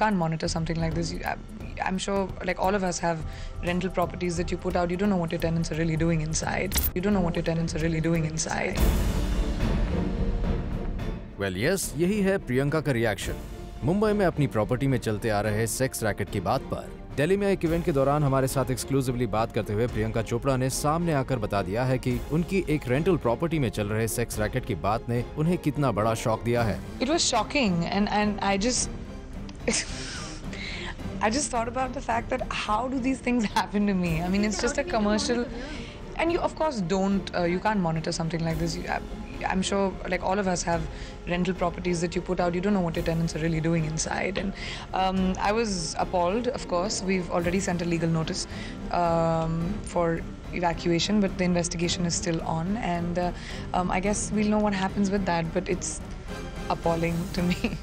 can't monitor something like this. I'm sure like all of us have rental properties that you put out. You don't know what your tenants are really doing inside. You don't know what your tenants are really doing inside. Well, yes, यही है प्रियंका का reaction. Mumbai में अपनी property में चलते आ रहे sex racket की बात पर दिल्ली में एक इवेंट के दौरान हमारे साथ एक्सक्लूसिवली बात करते हुए प्रियंका चोपड़ा ने सामने आकर बता दिया है कि उनकी एक रेंटल प्रॉपर्टी में चल रहे सेक्स रैकेट की बात ने उन्हें कितना बड़ा शॉक दिया है। It was shocking and I just thought about the fact that how do these things happen to me? I mean, it's just a commercial, and you of course you can't monitor something like this. I'm sure like all of us have rental properties that you put out. You don't know what your tenants are really doing inside, and I was appalled. Of course, we've already sent a legal notice for evacuation, but the investigation is still on, and I guess we'll know what happens with that, but it's appalling to me.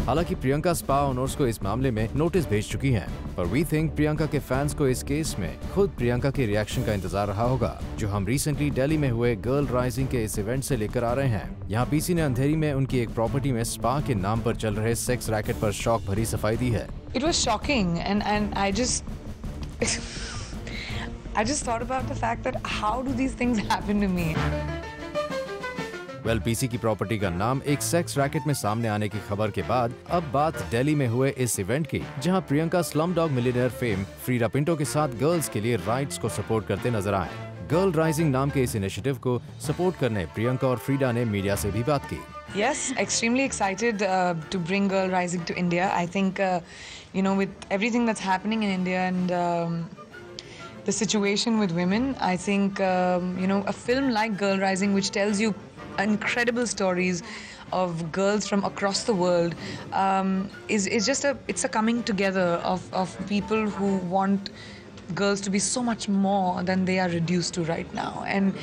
हालांकि Priyanka spa owners को इस मामले में notice भेज चुकी हैं, पर we think Priyanka के फैंस को इस केस में खुद प्रियंका के रिएक्शन का इंतजार रहा होगा, जो हम रिसेंटली दिल्ली में हुए गर्ल राइजिंग के इस इवेंट से लेकर आ रहे हैं। यहाँ पीसी ने अंधेरी में उनकी एक प्रॉपर्टी में स्पा के नाम पर चल रहे सेक्स रैकेट पर शॉक भरी सफाई दी है। It was shocking, and I just thought about the fact that how do these things happen to me? Well, PC की प्रॉपर्टी का नाम एक सेक्स रैकेट में सामने आने की खबर के बाद अब बात दिल्ली में हुए इस इवेंट की, जहां Priyanka Slumdog Millionaire fame Freida Pinto के साथ गर्ल्स के लिए राइट्स को सपोर्ट करते नजर आए। गर्ल राइजिंग नाम के इस इनिशिएटिव को सपोर्ट करने प्रियंका और फ्रीडा ने मीडिया से भी बात की। Yes, extremely excited to bring Girl Rising to India. I think with everything that's happening in India and the situation with women, I think a film like Girl Rising, which tells you incredible stories of girls from across the world, is just it's a coming together of people who want girls to be so much more than they are reduced to right now, and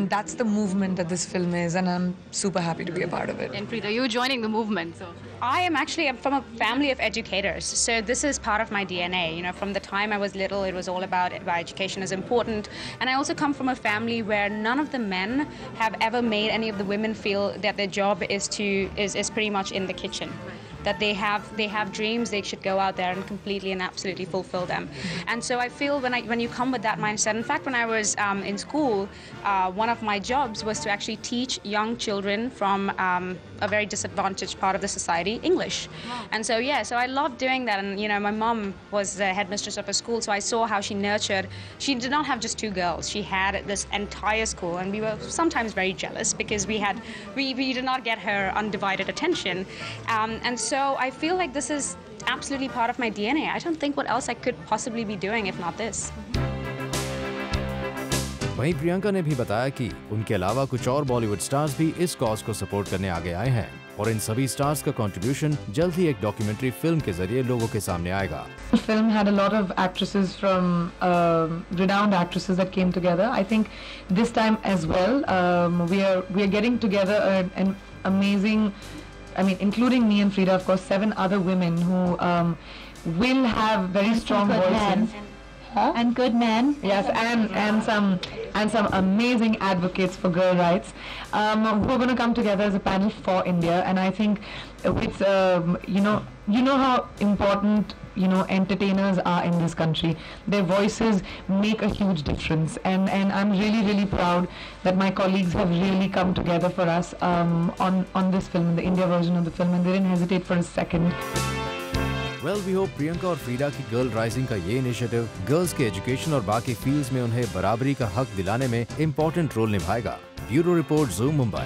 that's the movement that this film is, and I'm super happy to be a part of it. And Preeta, you're joining the movement, so. I'm from a family of educators, so this is part of my DNA. From the time I was little, it was all about why education is important, and I also come from a family where none of the men have ever made any of the women feel that their job is pretty much in the kitchen. That they have dreams, they should go out there and completely and absolutely fulfill them. And so I feel when you come with that mindset, in fact, when I was in school, one of my jobs was to actually teach young children from a very disadvantaged part of the society English. Wow. And so so I loved doing that. And my mom was the headmistress of a school, so I saw how she nurtured. She did not have just 2 girls; she had this entire school, and we were sometimes very jealous because we did not get her undivided attention. And so I feel like this is absolutely part of my DNA. I don't think what else I could possibly be doing if not this. वहीं प्रियंका ने भी बताया कि उनके अलावा कुछ और Bollywood stars भी इस कॉज को सपोर्ट करने आगे आए हैं, और इन सभी स्टार्स का कंट्रीब्यूशन जल्द ही एक डॉक्यूमेंट्री फिल्म के जरिए लोगों के सामने आएगा। The film had a lot of actresses from renowned actresses that came together. I think this time as well, we are getting together an amazing, including me and Frida, of course, 7 other women who will have very strong voices. And good men. Yes, and some amazing advocates for girl rights who are going to come together as a panel for India. And I think it's you know how important entertainers are in this country. Their voices make a huge difference, and I'm really proud that my colleagues have really come together for us on this film, the India version of the film, and they didn't hesitate for a second. Well, we hope Priyanka और फ्रीडा की girl rising का ये initiative girls के education और बाकी fields में उन्हें बराबरी का हक दिलाने में इम्पोर्टेंट रोल निभाएगा। Bureau report, zoom Mumbai.